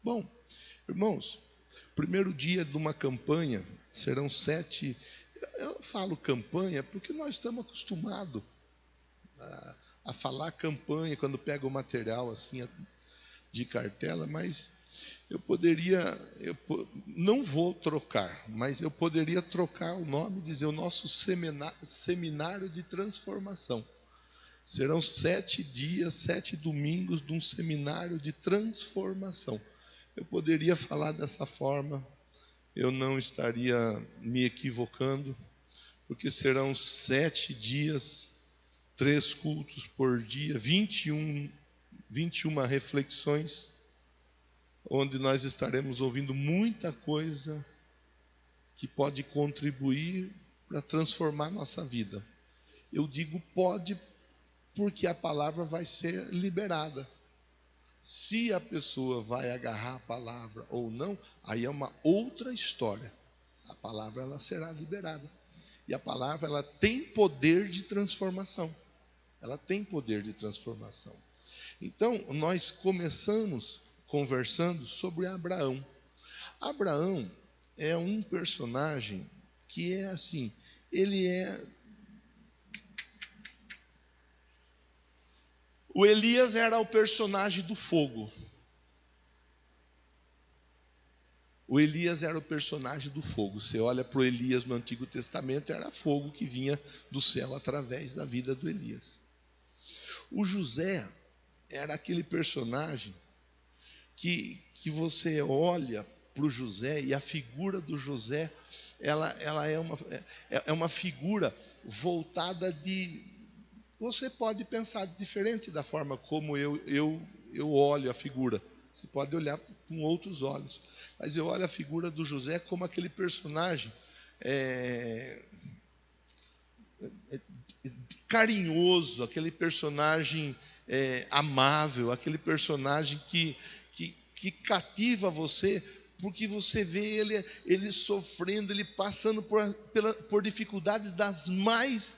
Bom, irmãos, primeiro dia de uma campanha serão 7. Eu falo campanha porque nós estamos acostumados a falar campanha quando pega o material assim de cartela, mas não vou trocar, mas eu poderia trocar o nome e dizer o nosso seminário de transformação. Serão 7 dias, 7 domingos de um seminário de transformação. Eu poderia falar dessa forma, eu não estaria me equivocando, porque serão 7 dias, 3 cultos por dia, 21 reflexões, onde nós estaremos ouvindo muita coisa que pode contribuir para transformar nossa vida. Eu digo pode, porque a palavra vai ser liberada. Se a pessoa vai agarrar a palavra ou não, aí é uma outra história. A palavra ela será liberada. E a palavra ela tem poder de transformação. Ela tem poder de transformação. Então, nós começamos conversando sobre Abraão. Abraão é um personagem que é assim, ele é... O Elias era o personagem do fogo. O Elias era o personagem do fogo. Você olha para o Elias no Antigo Testamento, era fogo que vinha do céu através da vida do Elias. O José era aquele personagem que você olha para o José, e a figura do José, ela é uma figura voltada de... Você pode pensar diferente da forma como eu olho a figura. Você pode olhar com outros olhos. Mas eu olho a figura do José como aquele personagem carinhoso, aquele personagem amável, aquele personagem que cativa você, porque você vê ele sofrendo, ele passando por dificuldades das mais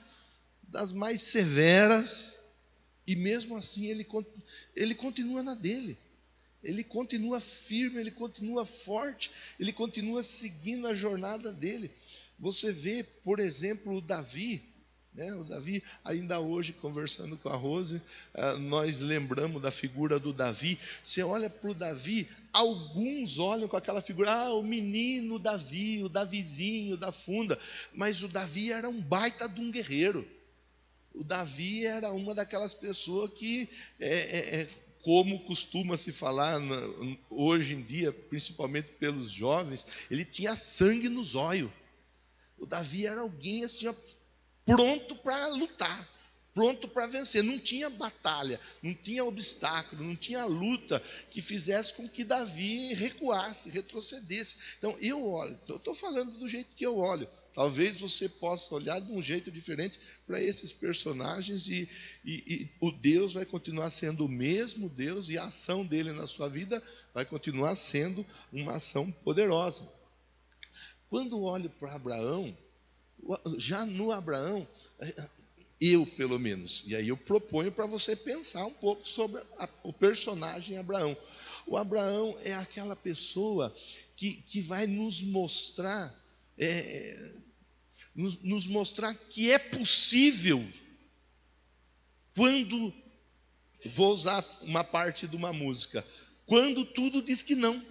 severas, e mesmo assim ele continua na dele. Ele continua firme, ele continua forte, ele continua seguindo a jornada dele. Você vê, por exemplo, o Davi, né? O Davi, ainda hoje, conversando com a Rose, nós lembramos da figura do Davi. Você olha para o Davi, alguns olham com aquela figura, o menino Davi, o Davizinho da funda, mas o Davi era um baita de um guerreiro. O Davi era uma daquelas pessoas que, como costuma se falar hoje em dia, principalmente pelos jovens, ele tinha sangue nos olhos. O Davi era alguém assim, ó, pronto para lutar, pronto para vencer. Não tinha batalha, não tinha obstáculo, não tinha luta que fizesse com que Davi recuasse, retrocedesse. Então eu estou falando do jeito que eu olho. Talvez você possa olhar de um jeito diferente para esses personagens, e o Deus vai continuar sendo o mesmo Deus, e a ação dele na sua vida vai continuar sendo uma ação poderosa. Quando olho para Abraão, já no Abraão, eu pelo menos, e aí eu proponho para você pensar um pouco sobre o personagem Abraão. O Abraão é aquela pessoa que vai nos mostrar... nos mostrar que é possível, quando, vou usar uma parte de uma música, quando tudo diz que não.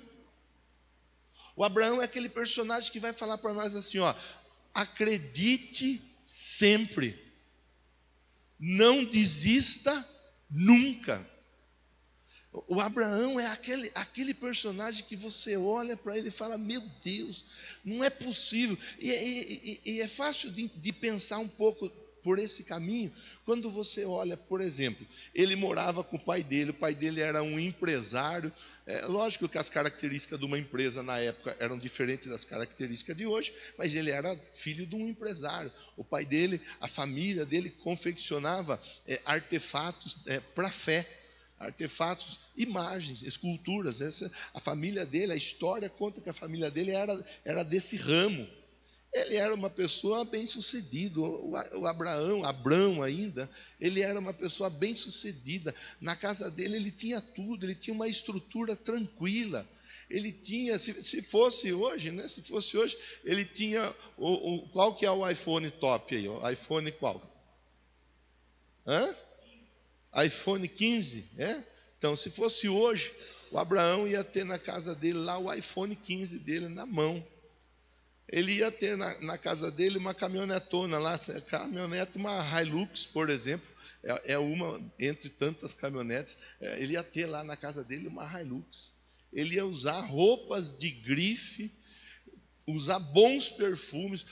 O Abraão é aquele personagem que vai falar para nós assim, ó, acredite sempre, não desista nunca. O Abraão é aquele personagem que você olha para ele e fala, meu Deus, não é possível. E é fácil de pensar um pouco por esse caminho, quando você olha, por exemplo, ele morava com o pai dele era um empresário. Lógico que as características de uma empresa na época eram diferentes das características de hoje, mas ele era filho de um empresário. O pai dele, a família dele confeccionava artefatos para a fé. Artefatos, imagens, esculturas. A família dele, a história conta que a família dele era desse ramo. Ele era uma pessoa bem-sucedida. O Abrão ainda, ele era uma pessoa bem-sucedida. Na casa dele ele tinha tudo, ele tinha uma estrutura tranquila. ele tinha, se fosse hoje, né? Se fosse hoje, ele tinha qual que é o iPhone top aí? O iPhone qual? Hã? iPhone 15, é? Então, se fosse hoje, o Abraão ia ter na casa dele lá o iPhone 15 dele na mão. Ele ia ter na casa dele uma caminhonetona lá, caminhonete, uma Hilux, por exemplo, é uma entre tantas caminhonetes. Ele ia ter lá na casa dele uma Hilux. Ele ia usar roupas de grife, usar bons perfumes.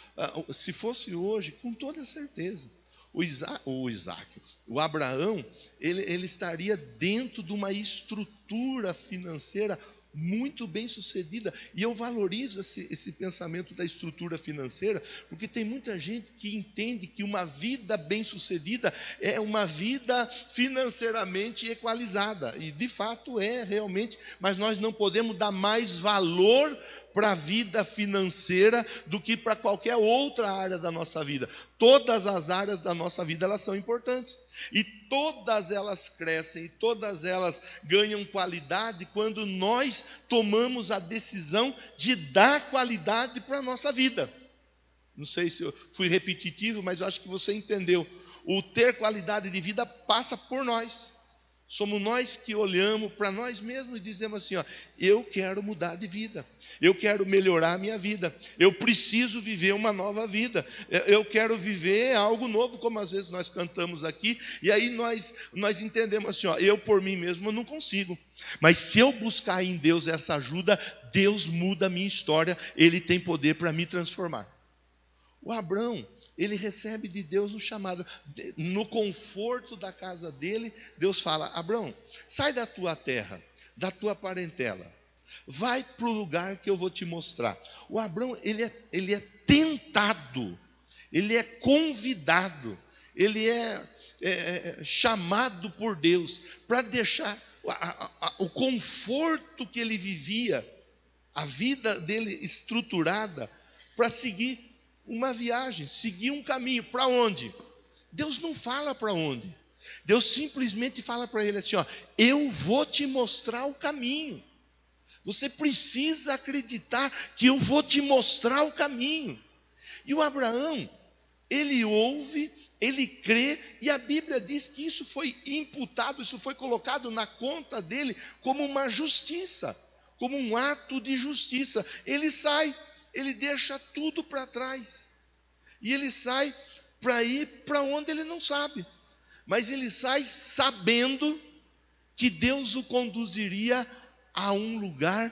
Se fosse hoje, com toda certeza, o Abraão, ele estaria dentro de uma estrutura financeira muito bem sucedida. E eu valorizo esse pensamento da estrutura financeira, porque tem muita gente que entende que uma vida bem sucedida é uma vida financeiramente equalizada, e de fato é realmente, mas nós não podemos dar mais valor para a vida financeira do que para qualquer outra área da nossa vida. Todas as áreas da nossa vida, elas são importantes, e todas elas crescem, e todas elas ganham qualidade quando nós tomamos a decisão de dar qualidade para a nossa vida. Não sei se eu fui repetitivo, mas eu acho que você entendeu. O ter qualidade de vida passa por nós. Somos nós que olhamos para nós mesmos e dizemos assim, eu quero mudar de vida, eu quero melhorar a minha vida, eu preciso viver uma nova vida, eu quero viver algo novo, como às vezes nós cantamos aqui, e aí nós entendemos assim, eu por mim mesmo não consigo, mas se eu buscar em Deus essa ajuda, Deus muda a minha história, Ele tem poder para me transformar. O Abraão, ele recebe de Deus um chamado. No conforto da casa dele, Deus fala, Abraão, sai da tua terra, da tua parentela, vai para o lugar que eu vou te mostrar. O Abraão, ele é tentado, ele é convidado, ele é chamado por Deus para deixar o conforto que ele vivia, a vida dele estruturada, para seguir uma viagem, seguir um caminho. Para onde? Deus não fala para onde. Deus simplesmente fala para ele assim, eu vou te mostrar o caminho. Você precisa acreditar que eu vou te mostrar o caminho. E o Abraão, ele ouve, ele crê, e a Bíblia diz que isso foi imputado, isso foi colocado na conta dele como uma justiça, como um ato de justiça. Ele sai, ele deixa tudo para trás, e ele sai para ir para onde ele não sabe, mas ele sai sabendo que Deus o conduziria a um lugar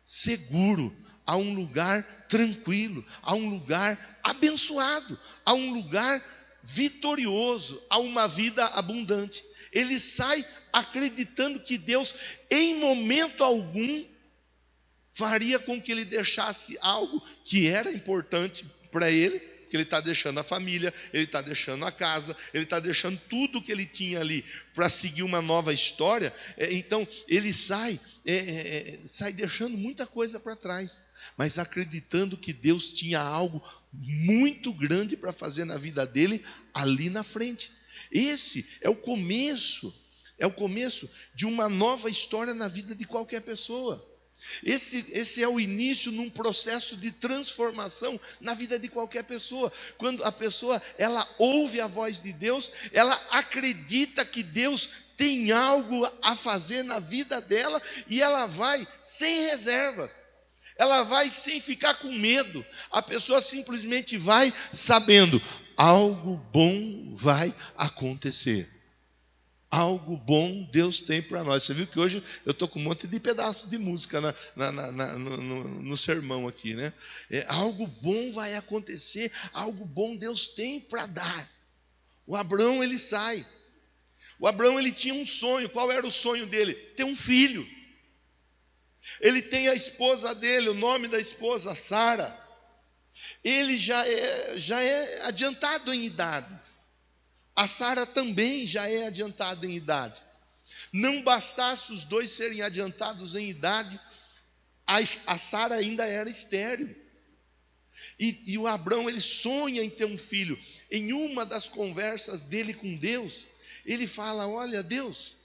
seguro, a um lugar tranquilo, a um lugar abençoado, a um lugar vitorioso, a uma vida abundante. Ele sai acreditando que Deus, em momento algum, faria com que ele deixasse algo que era importante para ele, que ele está deixando a família, ele está deixando a casa, ele está deixando tudo que ele tinha ali para seguir uma nova história. Então ele sai deixando muita coisa para trás, mas acreditando que Deus tinha algo muito grande para fazer na vida dele ali na frente. Esse é o começo de uma nova história na vida de qualquer pessoa. Esse é o início num processo de transformação na vida de qualquer pessoa. Quando a pessoa, ela ouve a voz de Deus, ela acredita que Deus tem algo a fazer na vida dela, e ela vai sem reservas, ela vai sem ficar com medo. A pessoa simplesmente vai sabendo, algo bom vai acontecer. Algo bom Deus tem para nós. Você viu que hoje eu estou com um monte de pedaços de música no sermão aqui, né? Algo bom vai acontecer, algo bom Deus tem para dar. O Abraão, ele sai. O Abraão, ele tinha um sonho. Qual era o sonho dele? Ter um filho. Ele tem a esposa dele, o nome da esposa, Sara. Ele já é adiantado em idade. A Sara também já é adiantada em idade. Não bastasse os dois serem adiantados em idade, a Sara ainda era estéril. E o Abraão, ele sonha em ter um filho. Em uma das conversas dele com Deus, ele fala, olha Deus,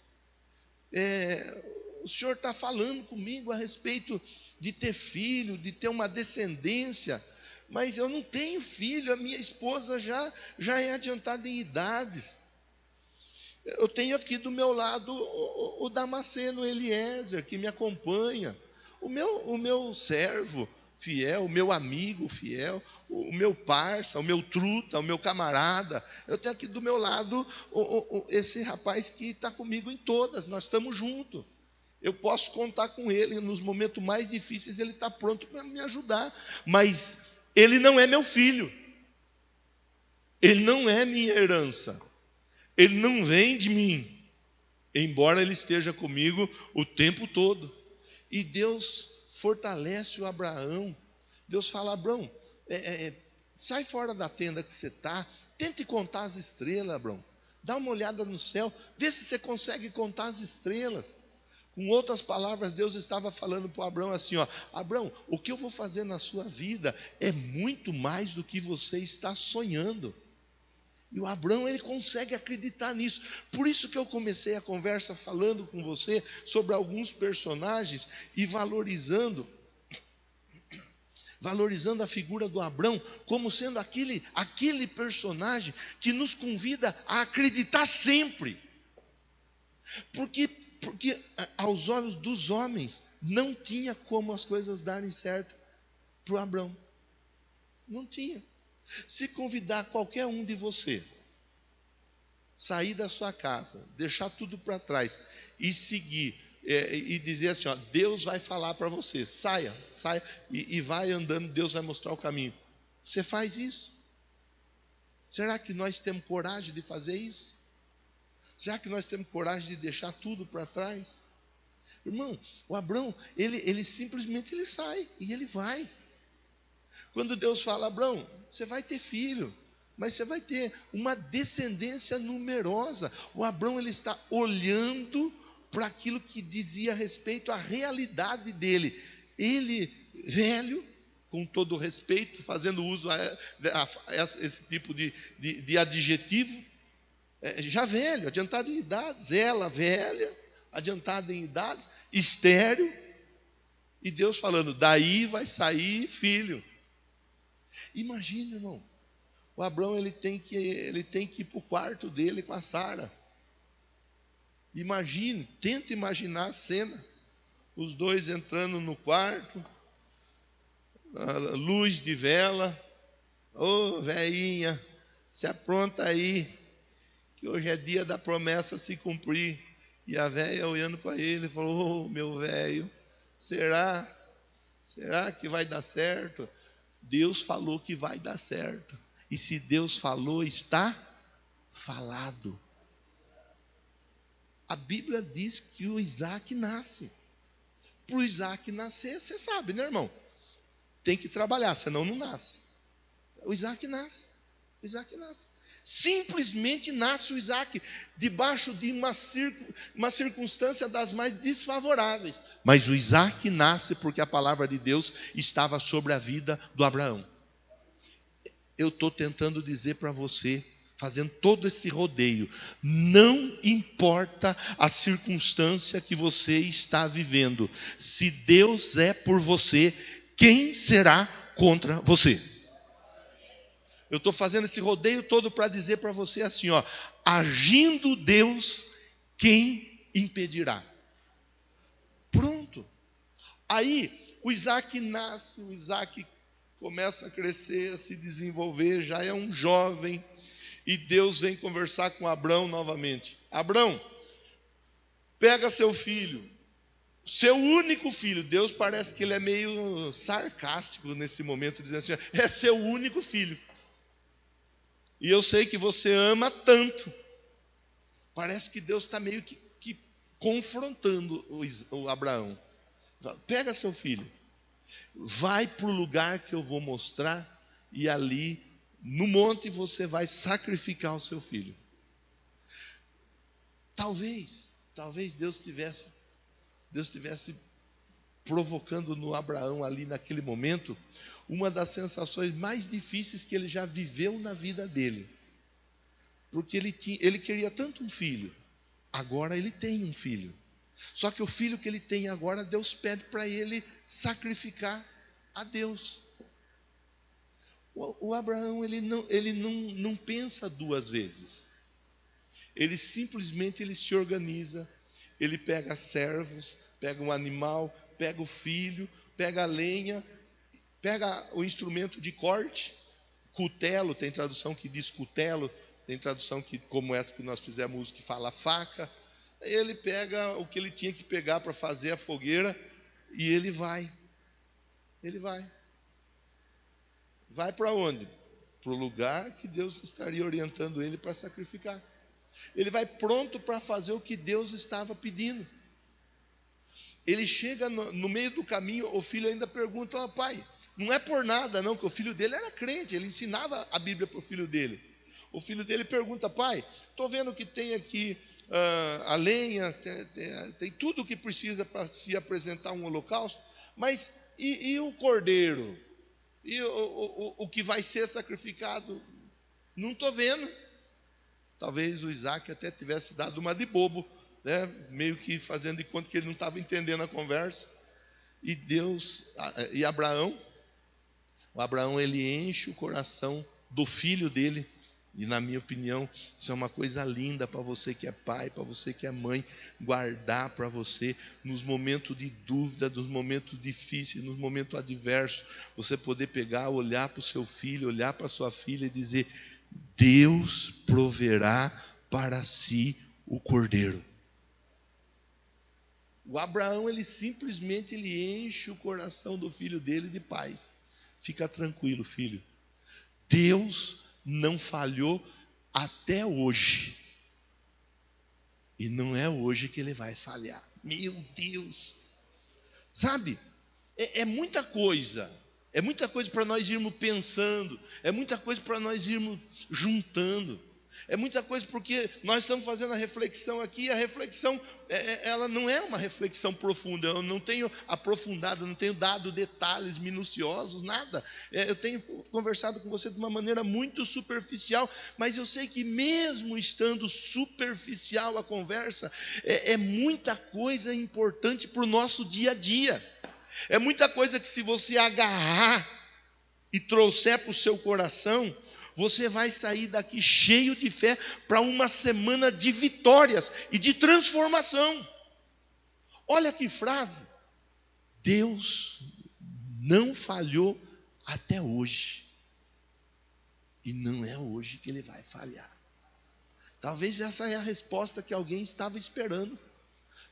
o Senhor está falando comigo a respeito de ter filho, de ter uma descendência, mas eu não tenho filho, a minha esposa já é adiantada em idades. Eu tenho aqui do meu lado o Damasceno Eliezer, que me acompanha, o meu servo fiel, o meu amigo fiel, o meu parça, o meu truta, o meu camarada. Eu tenho aqui do meu lado esse rapaz que está comigo em todas, nós estamos juntos. Eu posso contar com ele, nos momentos mais difíceis ele está pronto para me ajudar, mas ele não é meu filho, ele não é minha herança, ele não vem de mim, embora ele esteja comigo o tempo todo. E Deus fortalece o Abraão. Deus fala: Abraão, sai fora da tenda que você está, tente contar as estrelas, Abraão. Dá uma olhada no céu, vê se você consegue contar as estrelas. Com outras palavras, Deus estava falando para o Abraão assim: Abraão, o que eu vou fazer na sua vida é muito mais do que você está sonhando. E o Abraão, ele consegue acreditar nisso. Por isso que eu comecei a conversa falando com você sobre alguns personagens e valorizando a figura do Abraão como sendo aquele personagem que nos convida a acreditar sempre. Porque aos olhos dos homens não tinha como as coisas darem certo para o Abraão. Não tinha. Se convidar qualquer um de você, sair da sua casa, deixar tudo para trás e seguir, e dizer assim: Deus vai falar para você, saia, e vai andando, Deus vai mostrar o caminho. Você faz isso? Será que nós temos coragem de fazer isso? Será que nós temos coragem de deixar tudo para trás? Irmão, o Abraão, ele simplesmente ele sai e ele vai. Quando Deus fala: Abraão, você vai ter filho, mas você vai ter uma descendência numerosa. O Abraão, ele está olhando para aquilo que dizia respeito à realidade dele. Ele, velho, com todo respeito, fazendo uso a esse tipo de adjetivo, já velho, adiantado em idades, ela velha, adiantada em idades, estéril, e Deus falando: daí vai sair filho. Imagine, irmão, o Abraão ele tem que ir para o quarto dele com a Sara. Imagine, tenta imaginar a cena, os dois entrando no quarto, a luz de vela. Ô, velhinha, se apronta aí, que hoje é dia da promessa se cumprir. E a velha olhando para ele falou: ô, meu velho, será que vai dar certo? Deus falou que vai dar certo. E se Deus falou, está falado. A Bíblia diz que o Isaac nasce. Para o Isaac nascer, você sabe, né, irmão? Tem que trabalhar, senão não nasce. O Isaac nasce. Simplesmente nasce o Isaac, debaixo de uma circunstância das mais desfavoráveis. Mas o Isaac nasce porque a palavra de Deus estava sobre a vida do Abraão. Eu estou tentando dizer para você, fazendo todo esse rodeio, não importa a circunstância que você está vivendo, se Deus é por você, quem será contra você? Eu estou fazendo esse rodeio todo para dizer para você assim, agindo Deus, quem impedirá? Pronto. Aí o Isaac nasce, o Isaac começa a crescer, a se desenvolver, já é um jovem, e Deus vem conversar com Abraão novamente. Abraão, pega seu filho, seu único filho. Deus parece que ele é meio sarcástico nesse momento, dizendo assim: é seu único filho. E eu sei que você ama tanto. Parece que Deus está meio que confrontando o Abraão. Pega seu filho, vai para o lugar que eu vou mostrar, e ali no monte você vai sacrificar o seu filho. Talvez Deus estivesse provocando no Abraão ali naquele momento uma das sensações mais difíceis que ele já viveu na vida dele. Porque ele queria tanto um filho, agora ele tem um filho. Só que o filho que ele tem agora, Deus pede para ele sacrificar a Deus. O Abraão, ele não pensa duas vezes. Ele simplesmente se organiza. Ele pega servos, pega um animal, pega o filho, pega a lenha, pega o instrumento de corte, cutelo, tem tradução que diz cutelo, tem tradução que, como essa que nós fizemos, que fala faca. Ele pega o que ele tinha que pegar para fazer a fogueira e ele vai. Ele vai. Vai para onde? Para o lugar que Deus estaria orientando ele para sacrificar. Ele vai pronto para fazer o que Deus estava pedindo. Ele chega no meio do caminho, o filho ainda pergunta: pai, não é por nada não, que o filho dele era crente, ele ensinava a Bíblia para o filho dele. O filho dele pergunta: pai, estou vendo que tem aqui a lenha, tem tudo o que precisa para se apresentar um holocausto, mas e o cordeiro? E o que vai ser sacrificado? Não estou vendo. Talvez o Isaac até tivesse dado uma de bobo, né? Meio que fazendo de conta que ele não estava entendendo a conversa. E o Abraão ele enche o coração do filho dele. E na minha opinião, isso é uma coisa linda para você que é pai, para você que é mãe, guardar para você nos momentos de dúvida, nos momentos difíceis, nos momentos adversos, você poder pegar, olhar para o seu filho, olhar para a sua filha e dizer: Deus proverá para si o cordeiro. O Abraão, ele simplesmente enche o coração do filho dele de paz. Fica tranquilo, filho. Deus não falhou até hoje. E não é hoje que ele vai falhar. Meu Deus! Sabe, é muita coisa. É muita coisa para nós irmos pensando. É muita coisa para nós irmos juntando. É muita coisa porque nós estamos fazendo a reflexão aqui. E a reflexão, ela não é uma reflexão profunda. Eu não tenho aprofundado, não tenho dado detalhes minuciosos, nada. Eu tenho conversado com você de uma maneira muito superficial, mas eu sei que mesmo estando superficial a conversa, é muita coisa importante para o nosso dia a dia. É muita coisa que, se você agarrar e trouxer para o seu coração, você vai sair daqui cheio de fé para uma semana de vitórias e de transformação. Olha que frase: Deus não falhou até hoje, e não é hoje que ele vai falhar. Talvez essa é a resposta que alguém estava esperando.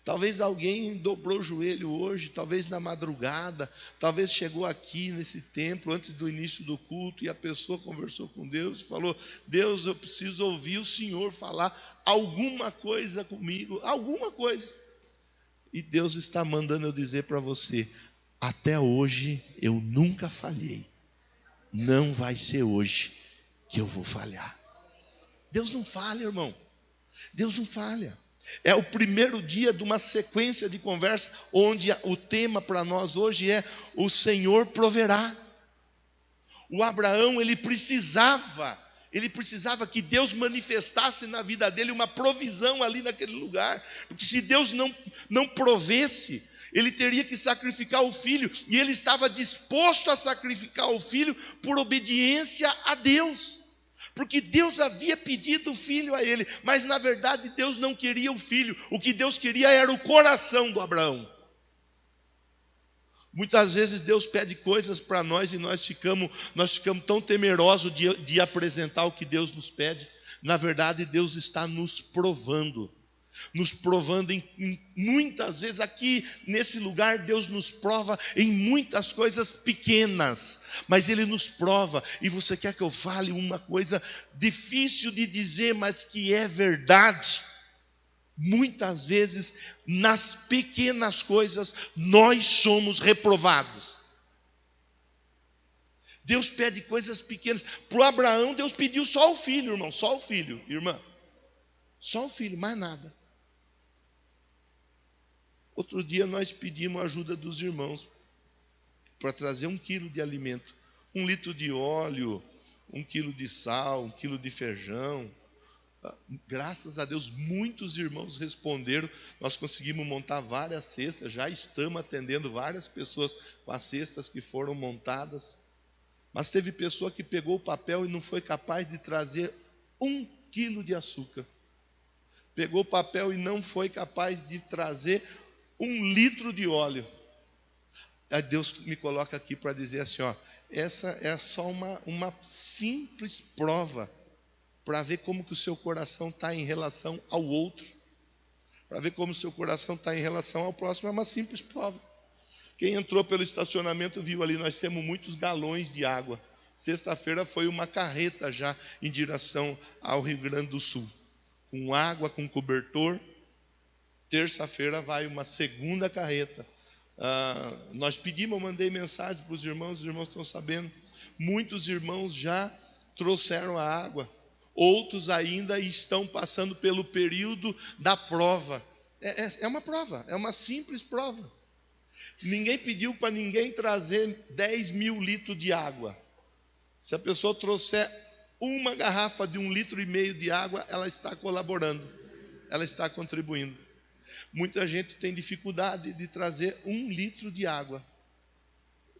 Talvez alguém dobrou o joelho hoje, talvez na madrugada, talvez chegou aqui nesse templo antes do início do culto e a pessoa conversou com Deus e falou: Deus, eu preciso ouvir o Senhor falar alguma coisa comigo, alguma coisa. E Deus está mandando eu dizer para você: até hoje eu nunca falhei, não vai ser hoje que eu vou falhar. Deus não falha, irmão. Deus não falha. É o primeiro dia de uma sequência de conversa, onde o tema para nós hoje é: o Senhor proverá. O Abraão, ele precisava que Deus manifestasse na vida dele uma provisão ali naquele lugar, porque se Deus não provesse, ele teria que sacrificar o filho, e ele estava disposto a sacrificar o filho por obediência a Deus. Porque Deus havia pedido o filho a ele, mas na verdade Deus não queria o filho. O que Deus queria era o coração do Abraão. Muitas vezes Deus pede coisas para nós e nós ficamos tão temerosos de apresentar o que Deus nos pede. Na verdade, Deus está nos provando em muitas vezes. Aqui nesse lugar Deus nos prova em muitas coisas pequenas, mas Ele nos prova. E você quer que eu fale uma coisa difícil de dizer, mas que é verdade? Muitas vezes nas pequenas coisas nós somos reprovados. Deus pede coisas pequenas. Para o Abraão Deus pediu só o filho, irmão, só o filho, irmã, só o filho, mais nada. Outro dia nós pedimos a ajuda dos irmãos para trazer 1 quilo de alimento, 1 litro de óleo, 1 quilo de sal, 1 quilo de feijão, Graças a Deus, muitos irmãos responderam. Nós conseguimos montar várias cestas. Já estamos atendendo várias pessoas com as cestas que foram montadas. Mas teve pessoa que pegou o papel e não foi capaz de trazer 1 quilo de açúcar. Pegou o papel e não foi capaz de trazer 1 litro de óleo. Aí Deus me coloca aqui para dizer assim, essa é só uma simples prova para ver como que o seu coração está em relação ao outro, para ver como o seu coração está em relação ao próximo. É uma simples prova. Quem entrou pelo estacionamento viu ali, nós temos muitos galões de água. Sexta-feira foi uma carreta já em direção ao Rio Grande do Sul, com água, com cobertor. Terça-feira vai uma segunda carreta. Nós pedimos, eu mandei mensagem para os irmãos estão sabendo. Muitos irmãos já trouxeram a água. Outros ainda estão passando pelo período da prova. É uma prova, é uma simples prova. Ninguém pediu para ninguém trazer 10 mil litros de água. Se a pessoa trouxer uma garrafa de 1,5 litro de água, ela está colaborando, ela está contribuindo. Muita gente tem dificuldade de trazer 1 litro de água.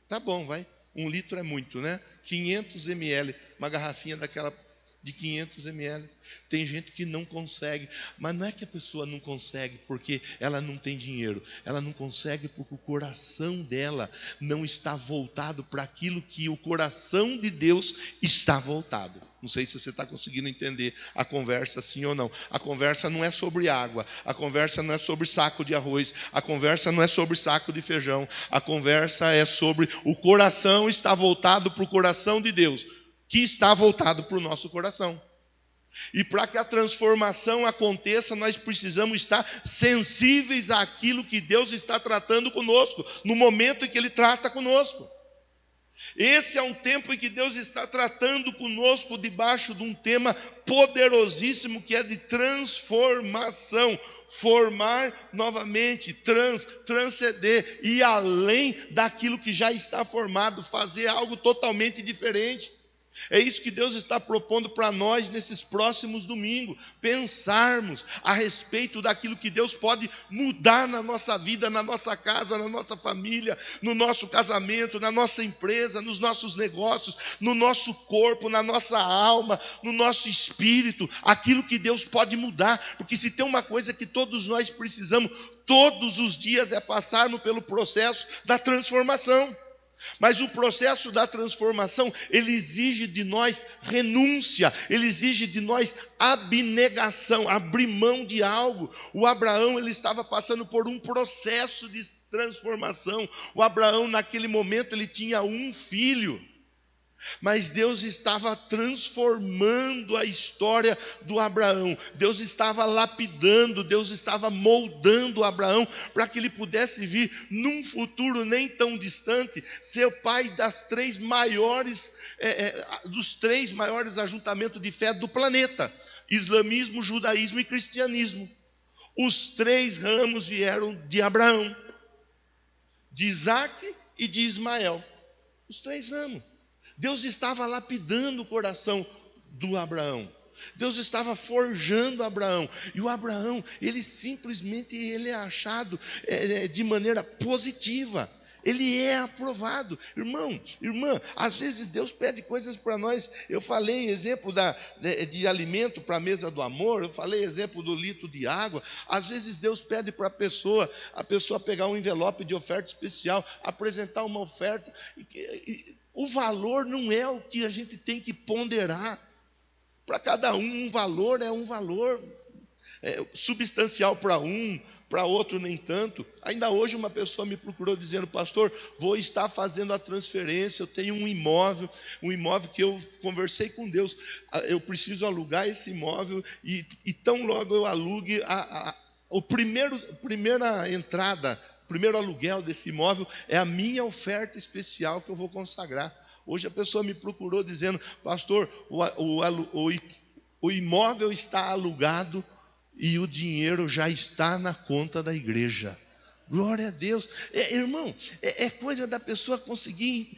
Tá bom, vai. 1 litro é muito, né? 500 ml, uma garrafinha daquela de 500 ml. Tem gente que não consegue, mas não é que a pessoa não consegue porque ela não tem dinheiro. Ela não consegue porque o coração dela não está voltado para aquilo que o coração de Deus está voltado. Não sei se você está conseguindo entender a conversa, sim ou não. A conversa não é sobre água, a conversa não é sobre saco de arroz, a conversa não é sobre saco de feijão. A conversa é sobre o coração está voltado para o coração de Deus, que está voltado para o nosso coração. E para que a transformação aconteça, nós precisamos estar sensíveis àquilo que Deus está tratando conosco, no momento em que Ele trata conosco. Esse é um tempo em que Deus está tratando conosco debaixo de um tema poderosíssimo, que é de transformação. Formar novamente, transcender, ir além daquilo que já está formado, fazer algo totalmente diferente. É isso que Deus está propondo para nós nesses próximos domingos, pensarmos a respeito daquilo que Deus pode mudar na nossa vida, na nossa casa, na nossa família, no nosso casamento, na nossa empresa, nos nossos negócios, no nosso corpo, na nossa alma, no nosso espírito, aquilo que Deus pode mudar. Porque se tem uma coisa que todos nós precisamos todos os dias é passarmos pelo processo da transformação. Mas o processo da transformação, ele exige de nós renúncia, ele exige de nós abnegação, abrir mão de algo. O Abraão, ele estava passando por um processo de transformação. O Abraão, naquele momento, ele tinha um filho. Mas Deus estava transformando a história do Abraão. Deus estava lapidando, Deus estava moldando Abraão para que ele pudesse vir num futuro nem tão distante ser o pai dos três maiores ajuntamentos de fé do planeta: islamismo, judaísmo e cristianismo. Os 3 ramos vieram de Abraão, de Isaac e de Ismael. Os 3 ramos. Deus estava lapidando o coração do Abraão. Deus estava forjando Abraão. E o Abraão, ele simplesmente é achado de maneira positiva. Ele é aprovado. Irmão, irmã, às vezes Deus pede coisas para nós. Eu falei exemplo de alimento para a mesa do amor. Eu falei exemplo do litro de água. Às vezes Deus pede para a pessoa pegar um envelope de oferta especial, apresentar uma oferta. O valor não é o que a gente tem que ponderar. Para cada um valor é um valor substancial para um, para outro nem tanto. Ainda hoje uma pessoa me procurou dizendo: pastor, vou estar fazendo a transferência, eu tenho um imóvel que eu conversei com Deus, eu preciso alugar esse imóvel e tão logo eu alugue o primeira entrada, o primeiro aluguel desse imóvel é a minha oferta especial que eu vou consagrar. Hoje a pessoa me procurou dizendo: pastor, o imóvel está alugado e o dinheiro já está na conta da igreja. Glória a Deus. Irmão, é coisa da pessoa conseguir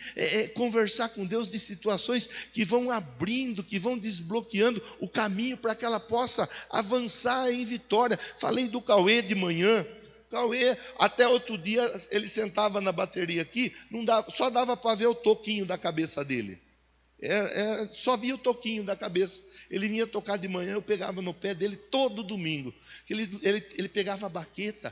conversar com Deus de situações que vão abrindo, que vão desbloqueando o caminho para que ela possa avançar em vitória. Falei do Cauê de manhã. Cauê, até outro dia, ele sentava na bateria aqui, não dava, só dava para ver o toquinho da cabeça dele. Só via o toquinho da cabeça. Ele vinha tocar de manhã, eu pegava no pé dele todo domingo. Ele pegava a baqueta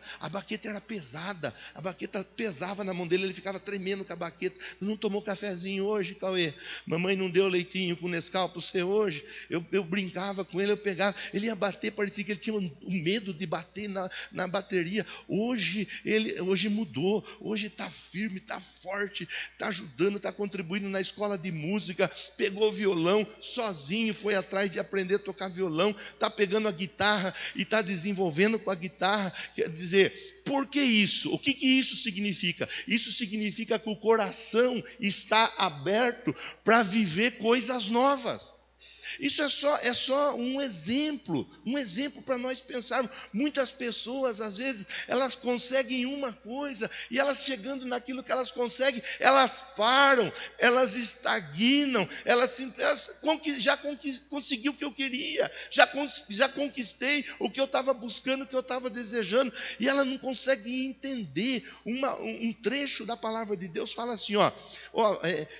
era pesada, a baqueta pesava na mão dele, ele ficava tremendo com a baqueta. Não tomou cafezinho hoje, Cauê? Mamãe não deu leitinho com Nescau para você hoje? Eu brincava com ele, eu pegava, ele ia bater, parecia que ele tinha um medo de bater na bateria. Hoje mudou, hoje está firme, está forte, está ajudando, está contribuindo na escola de música, pegou o violão sozinho, foi atrás de aprender a tocar violão, está pegando a guitarra e está desenvolvendo com a guitarra. Quer dizer, por que isso? O que isso significa? Isso significa que o coração está aberto para viver coisas novas. Isso é só um exemplo para nós pensarmos. Muitas pessoas, às vezes, elas conseguem uma coisa, e elas chegando naquilo que elas conseguem, elas param, elas estagnam, já consegui o que eu queria, já conquistei o que eu estava buscando, o que eu estava desejando, e ela não consegue entender. Um trecho da palavra de Deus fala assim,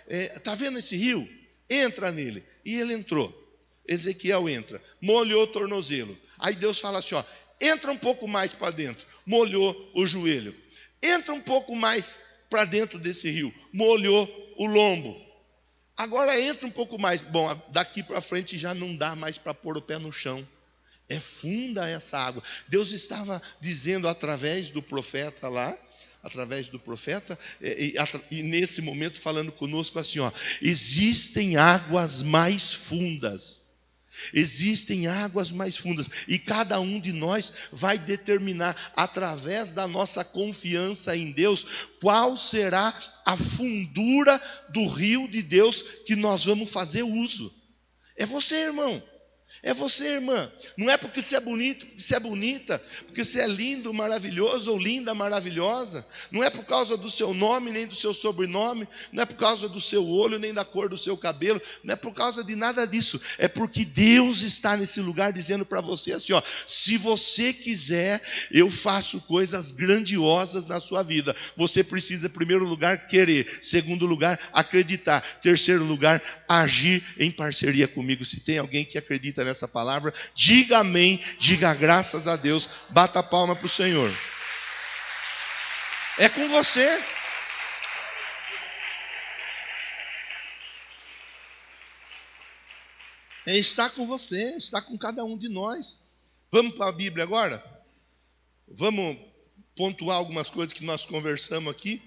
está vendo esse rio? Entra nele. E ele entrou. Ezequiel entra, molhou o tornozelo. Aí Deus fala assim, entra um pouco mais para dentro. Molhou o joelho. Entra um pouco mais para dentro desse rio. Molhou o lombo. Agora entra um pouco mais. Bom, daqui para frente já não dá mais para pôr o pé no chão. É funda essa água. Deus estava dizendo através do profeta lá, e nesse momento falando conosco assim, existem águas mais fundas. Existem águas mais fundas, e cada um de nós vai determinar, através da nossa confiança em Deus, qual será a fundura do rio de Deus que nós vamos fazer uso. É você, irmão. É você, irmã. Não é porque você é bonito, porque você é bonita, porque você é lindo, maravilhoso ou linda, maravilhosa. Não é por causa do seu nome, nem do seu sobrenome. Não é por causa do seu olho, nem da cor do seu cabelo. Não é por causa de nada disso. É porque Deus está nesse lugar dizendo para você assim, se você quiser, eu faço coisas grandiosas na sua vida. Você precisa, em primeiro lugar, querer. Segundo lugar, acreditar. Terceiro lugar, agir em parceria comigo. Se tem alguém que acredita nessa palavra, diga amém, diga graças a Deus, bata a palma para o Senhor. É com você. Está com você, está com cada um de nós. Vamos para a Bíblia agora? Vamos pontuar algumas coisas que nós conversamos aqui,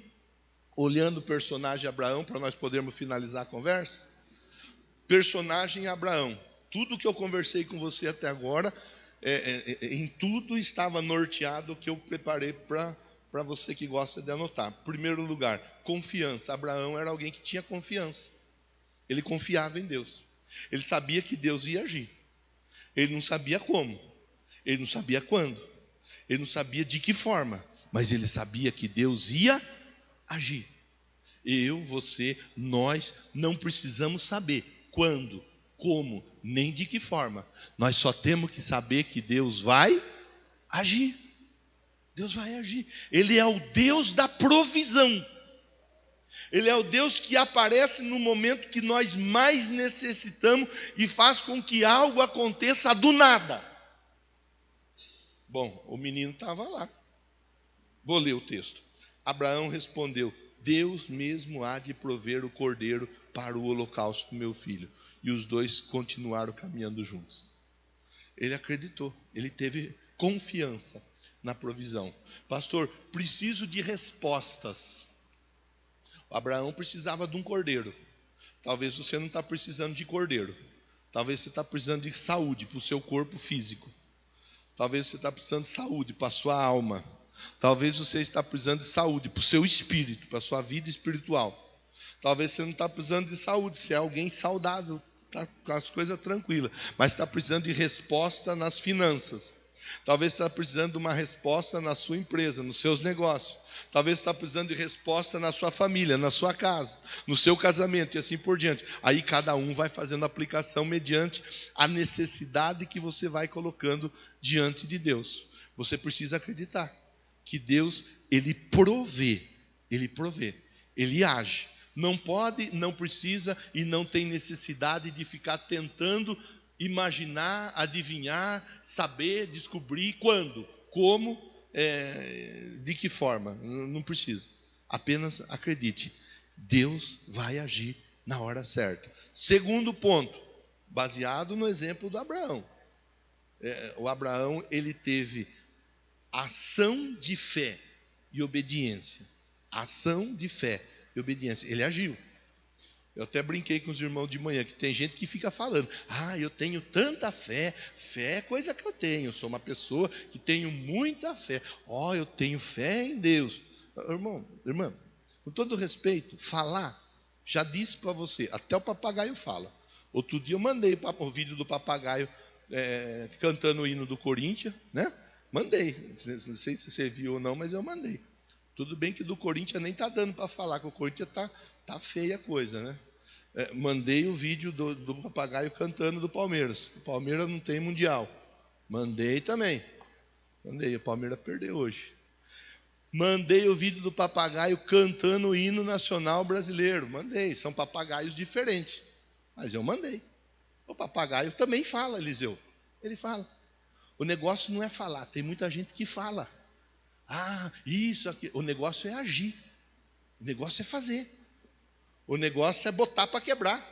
olhando o personagem Abraão, para nós podermos finalizar a conversa. Personagem Abraão. Tudo que eu conversei com você até agora, em tudo estava norteado o que eu preparei para você que gosta de anotar. Primeiro lugar, confiança. Abraão era alguém que tinha confiança. Ele confiava em Deus. Ele sabia que Deus ia agir. Ele não sabia como. Ele não sabia quando. Ele não sabia de que forma. Mas ele sabia que Deus ia agir. Eu, você, nós não precisamos saber quando, como, nem de que forma. Nós só temos que saber que Deus vai agir. Deus vai agir. Ele é o Deus da provisão. Ele é o Deus que aparece no momento que nós mais necessitamos e faz com que algo aconteça do nada. Bom, o menino estava lá. Vou ler o texto. Abraão respondeu: Deus mesmo há de prover o cordeiro para o holocausto do meu filho. E os dois continuaram caminhando juntos. Ele acreditou, ele teve confiança na provisão. Pastor, preciso de respostas. Abraão precisava de um cordeiro. Talvez você não está precisando de cordeiro. Talvez você está precisando de saúde para o seu corpo físico. Talvez você está precisando de saúde para a sua alma. Talvez você está precisando de saúde para o seu espírito, para a sua vida espiritual. Talvez você não está precisando de saúde, você é alguém saudável, está com as coisas tranquilas, mas está precisando de resposta nas finanças. Talvez você está precisando de uma resposta na sua empresa, nos seus negócios. Talvez você está precisando de resposta na sua família, na sua casa, no seu casamento e assim por diante. Aí cada um vai fazendo aplicação mediante a necessidade que você vai colocando diante de Deus. Você precisa acreditar que Deus, Ele provê, Ele age. Não pode, não precisa e não tem necessidade de ficar tentando imaginar, adivinhar, saber, descobrir quando, como, de que forma. Não precisa. Apenas acredite. Deus vai agir na hora certa. Segundo ponto, baseado no exemplo do Abraão. O Abraão, ele teve ação de fé e obediência. Ação de fé e obediência. Ele agiu. Eu até brinquei com os irmãos de manhã, que tem gente que fica falando: eu tenho tanta fé. Fé é coisa que eu tenho. Eu sou uma pessoa que tenho muita fé. Eu tenho fé em Deus. Irmã, com todo respeito, falar, já disse para você, até o papagaio fala. Outro dia eu mandei o vídeo do papagaio cantando o hino do Corinthians, né? Mandei. Não sei se você viu ou não, mas eu mandei. Tudo bem que do Corinthians nem está dando para falar, que o Corinthians tá feia a coisa, né? Mandei o vídeo do papagaio cantando do Palmeiras. O Palmeiras não tem mundial. Mandei também. O Palmeiras perdeu hoje. Mandei o vídeo do papagaio cantando o hino nacional brasileiro. Mandei. São papagaios diferentes. Mas eu mandei. O papagaio também fala, Eliseu. Ele fala. O negócio não é falar. Tem muita gente que fala. Isso aqui. O negócio é agir. O negócio é fazer. O negócio é botar para quebrar.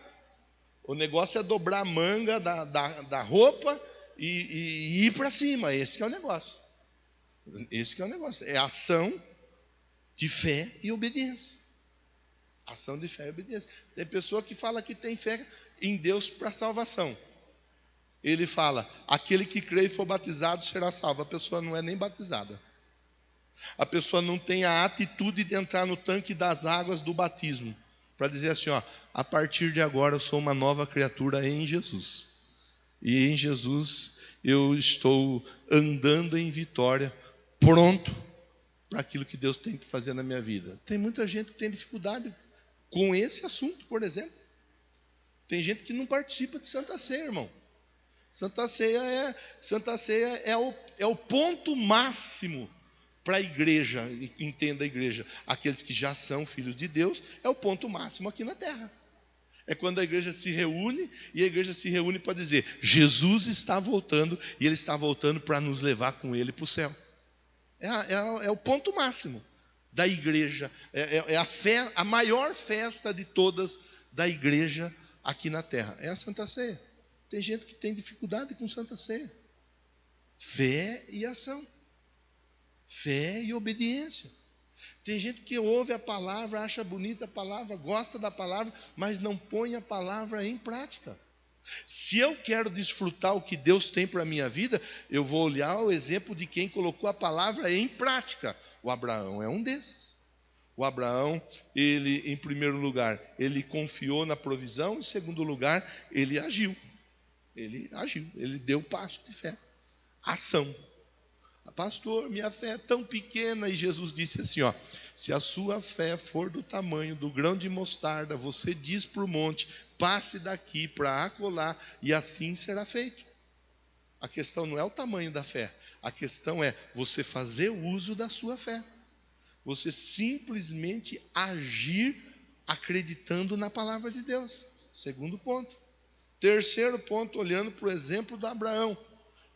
O negócio é dobrar a manga da roupa e ir para cima. Esse que é o negócio. Esse que é o negócio. É ação de fé e obediência. Ação de fé e obediência. Tem pessoa que fala que tem fé em Deus para salvação. Ele fala: aquele que crê e for batizado será salvo. A pessoa não é nem batizada. A pessoa não tem a atitude de entrar no tanque das águas do batismo, para dizer assim: a partir de agora eu sou uma nova criatura em Jesus. E em Jesus eu estou andando em vitória, pronto para aquilo que Deus tem que fazer na minha vida. Tem muita gente que tem dificuldade com esse assunto, por exemplo. Tem gente que não participa de Santa Ceia, irmão. Santa Ceia é o ponto máximo para a igreja, entenda a igreja, aqueles que já são filhos de Deus, é o ponto máximo aqui na terra. É quando a igreja se reúne, e a igreja se reúne para dizer: Jesus está voltando, e Ele está voltando para nos levar com Ele para o céu. É o ponto máximo da igreja, a maior festa de todas da igreja aqui na terra, é a Santa Ceia. Tem gente que tem dificuldade com Santa Ceia. Fé e ação. Fé e obediência. Tem gente que ouve a palavra, acha bonita a palavra, gosta da palavra, mas não põe a palavra em prática. Se eu quero desfrutar o que Deus tem para a minha vida, eu vou olhar o exemplo de quem colocou a palavra em prática. O Abraão é um desses. O Abraão, ele, em primeiro lugar, ele confiou na provisão. Em segundo lugar, ele agiu. Ele deu passo de fé. Ação. Pastor, minha fé é tão pequena. E Jesus disse assim, se a sua fé for do tamanho do grão de mostarda, você diz para o monte: passe daqui para acolá, e assim será feito. A questão não é o tamanho da fé. A questão é você fazer uso da sua fé. Você simplesmente agir acreditando na palavra de Deus. Segundo ponto. Terceiro ponto, olhando para o exemplo do Abraão.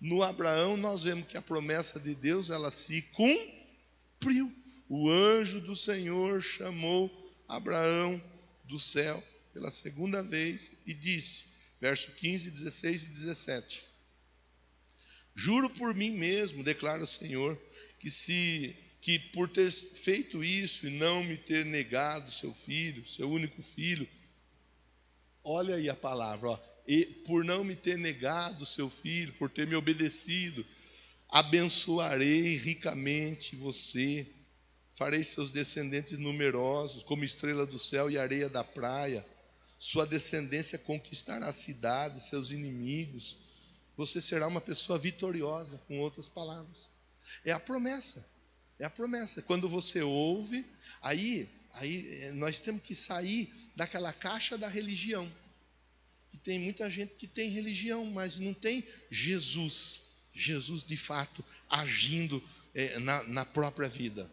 No Abraão nós vemos que a promessa de Deus, ela se cumpriu. O anjo do Senhor chamou Abraão do céu pela segunda vez e disse, verso 15, 16 e 17: juro por mim mesmo, declara o Senhor, que por ter feito isso e não me ter negado seu filho, seu único filho, olha aí a palavra, e por não me ter negado seu filho, por ter me obedecido, abençoarei ricamente você, farei seus descendentes numerosos, como estrela do céu e areia da praia. Sua descendência conquistará a cidade, seus inimigos você será uma pessoa vitoriosa, com outras palavras. É a promessa. É a promessa. Quando você ouve, aí nós temos que sair daquela caixa da religião. E tem muita gente que tem religião, mas não tem Jesus. Jesus de fato agindo na própria vida.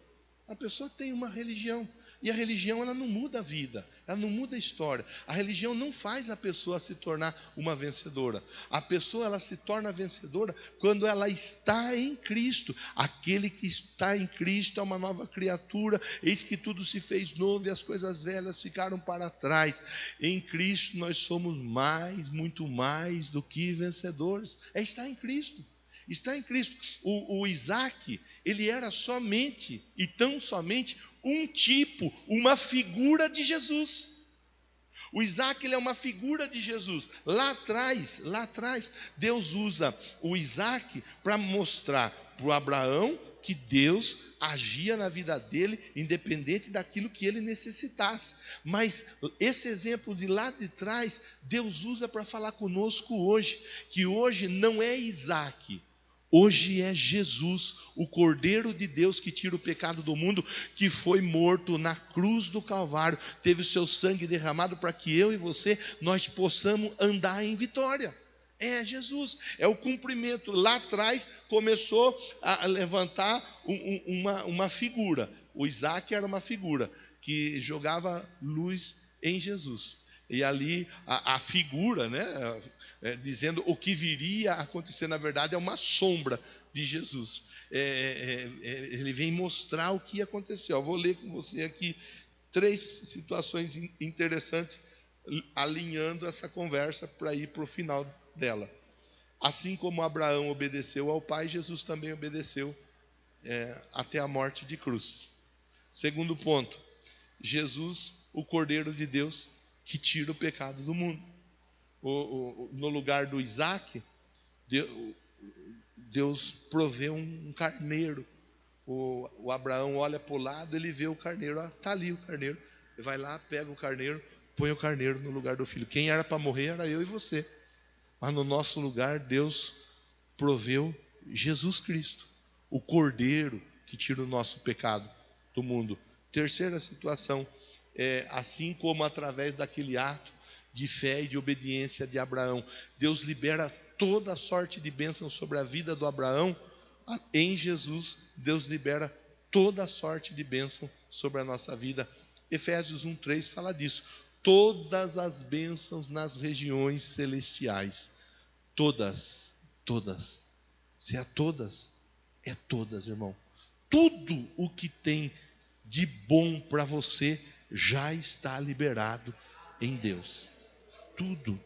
A pessoa tem uma religião, e a religião ela não muda a vida, ela não muda a história. A religião não faz a pessoa se tornar uma vencedora. A pessoa ela se torna vencedora quando ela está em Cristo. Aquele que está em Cristo é uma nova criatura, eis que tudo se fez novo e as coisas velhas ficaram para trás. Em Cristo nós somos mais, muito mais do que vencedores. É estar em Cristo. Está em Cristo. O Isaac, ele era somente e tão somente um tipo, uma figura de Jesus. O Isaac, ele é uma figura de Jesus. Lá atrás, Deus usa o Isaac para mostrar para o Abraão que Deus agia na vida dele, independente daquilo que ele necessitasse. Mas esse exemplo de lá de trás, Deus usa para falar conosco hoje, que hoje não é Isaac, hoje é Jesus, o Cordeiro de Deus que tira o pecado do mundo, que foi morto na cruz do Calvário, teve o seu sangue derramado para que eu e você, nós possamos andar em vitória. É Jesus, é o cumprimento. Lá atrás começou a levantar uma figura. O Isaac era uma figura que jogava luz em Jesus. E ali a figura, né, dizendo o que viria a acontecer, na verdade é uma sombra de Jesus. Ele vem mostrar o que aconteceu. Eu vou ler com você aqui 3 situações interessantes, alinhando essa conversa para ir para o final dela. Assim como Abraão obedeceu ao pai, Jesus também obedeceu até a morte de cruz. Segundo ponto, Jesus, o Cordeiro de Deus, que tira o pecado do mundo. No lugar do Isaac, Deus provê um carneiro. O Abraão olha para o lado, ele vê o carneiro, está ali o carneiro. Ele vai lá, pega o carneiro, põe o carneiro no lugar do filho. Quem era para morrer era eu e você. Mas no nosso lugar, Deus proveu Jesus Cristo, o Cordeiro que tira o nosso pecado do mundo. Terceira situação, assim como através daquele ato de fé e de obediência de Abraão, Deus libera toda a sorte de bênção sobre a vida do Abraão. Em Jesus, Deus libera toda a sorte de bênção sobre a nossa vida. Efésios 1:3 fala disso. Todas as bênçãos nas regiões celestiais. Todas. Se é todas, irmão. Tudo o que tem de bom para você já está liberado em Deus. Tudo.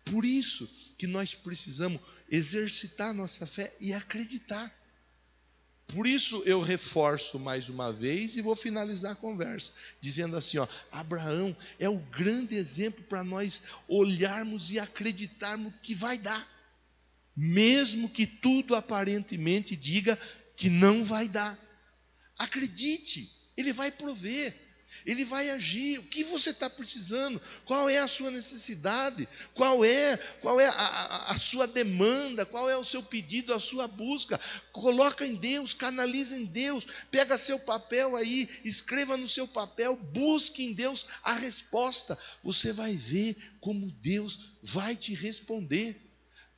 Por isso que nós precisamos exercitar nossa fé e acreditar. Por isso eu reforço mais uma vez e vou finalizar a conversa, dizendo assim, Abraão é o grande exemplo para nós olharmos e acreditarmos que vai dar. Mesmo que tudo aparentemente diga que não vai dar. Acredite, Ele vai prover, Ele vai agir. O que você está precisando? Qual é a sua necessidade? Qual é a sua demanda? Qual é o seu pedido, a sua busca? Coloca em Deus, canaliza em Deus. Pega seu papel aí, escreva no seu papel, busque em Deus a resposta. Você vai ver como Deus vai te responder.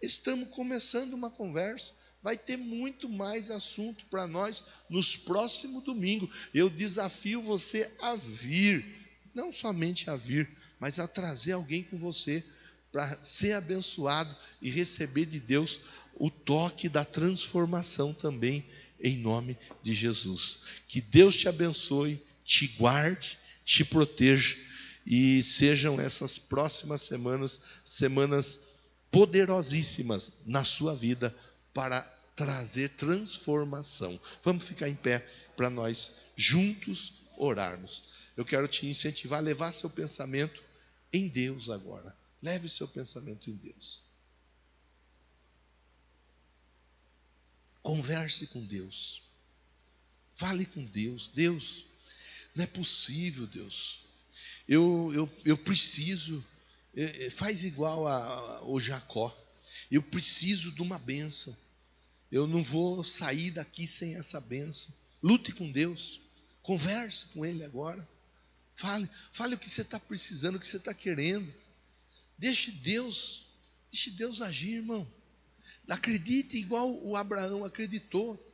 Estamos começando uma conversa. Vai ter muito mais assunto para nós nos próximos domingos. Eu desafio você a vir, não somente a vir, mas a trazer alguém com você para ser abençoado e receber de Deus o toque da transformação também, em nome de Jesus. Que Deus te abençoe, te guarde, te proteja e sejam essas próximas semanas poderosíssimas na sua vida para trazer transformação. Vamos ficar em pé para nós juntos orarmos. Eu quero te incentivar a levar seu pensamento em Deus agora. Leve seu pensamento em Deus. Converse com Deus. Fale com Deus. Deus, não é possível, Deus. Eu preciso. Faz igual ao Jacó. Eu preciso de uma bênção. Eu não vou sair daqui sem essa bênção. Lute com Deus. Converse com Ele agora. Fale o que você está precisando, o que você está querendo. Deixe Deus agir, irmão. Acredite igual o Abraão acreditou.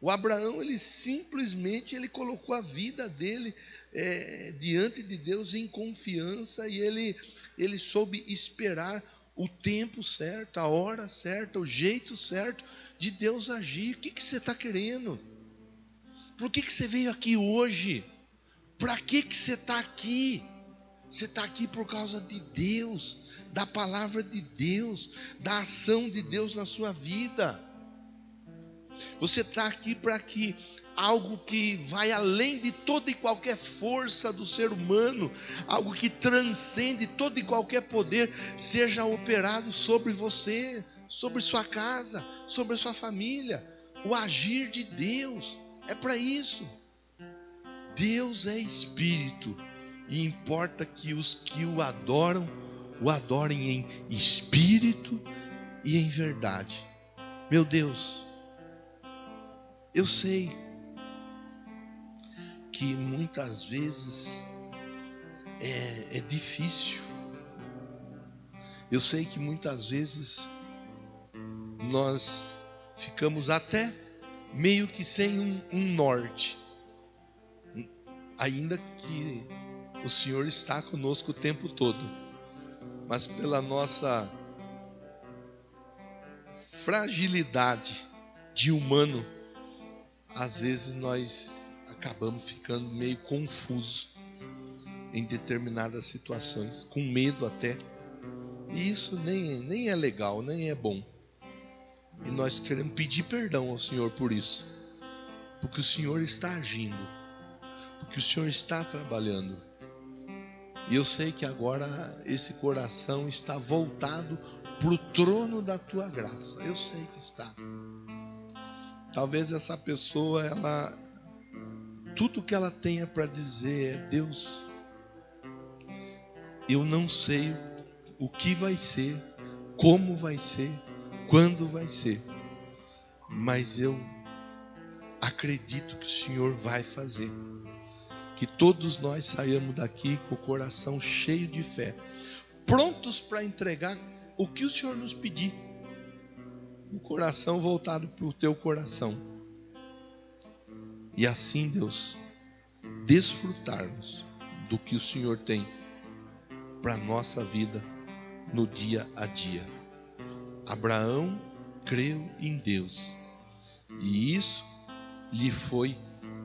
O Abraão, ele simplesmente colocou a vida dele diante de Deus em confiança, e ele soube esperar o tempo certo, a hora certa, o jeito certo de Deus agir. O que você está querendo? Por que você veio aqui hoje? Para que você está aqui? Você está aqui por causa de Deus, da palavra de Deus, da ação de Deus na sua vida. Você está aqui para que algo que vai além de toda e qualquer força do ser humano, algo que transcende todo e qualquer poder, seja operado sobre você, sobre sua casa, sobre a sua família. O agir de Deus é para isso. Deus é Espírito, e importa que os que o adorem em espírito e em verdade. Meu Deus, eu sei que muitas vezes é difícil. Eu sei que muitas vezes nós ficamos até meio que sem um norte, ainda que o Senhor está conosco o tempo todo, mas pela nossa fragilidade de humano, às vezes nós acabamos ficando meio confusos em determinadas situações, com medo até, e isso nem é legal, nem é bom. E nós queremos pedir perdão ao Senhor por isso, porque o Senhor está agindo, porque o Senhor está trabalhando. E eu sei que agora esse coração está voltado para o trono da tua graça. Eu sei que está. Talvez essa pessoa, tudo que ela tenha para dizer é: Deus, eu não sei o que vai ser, como vai ser, quando vai ser, mas eu acredito que o Senhor vai fazer. Que todos nós saiamos daqui com o coração cheio de fé, prontos para entregar o que o Senhor nos pedir. O coração voltado para o teu coração. E assim, Deus, desfrutarmos do que o Senhor tem para a nossa vida no dia a dia. Abraão creu em Deus, e isso lhe foi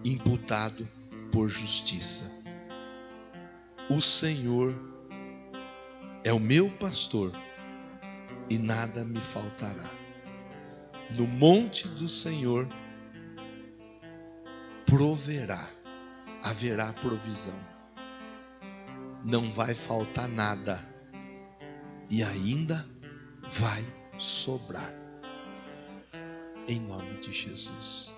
imputado por justiça. O Senhor é o meu pastor e nada me faltará. No monte do Senhor haverá provisão. Não vai faltar nada, e ainda vai sobrar. Em nome de Jesus.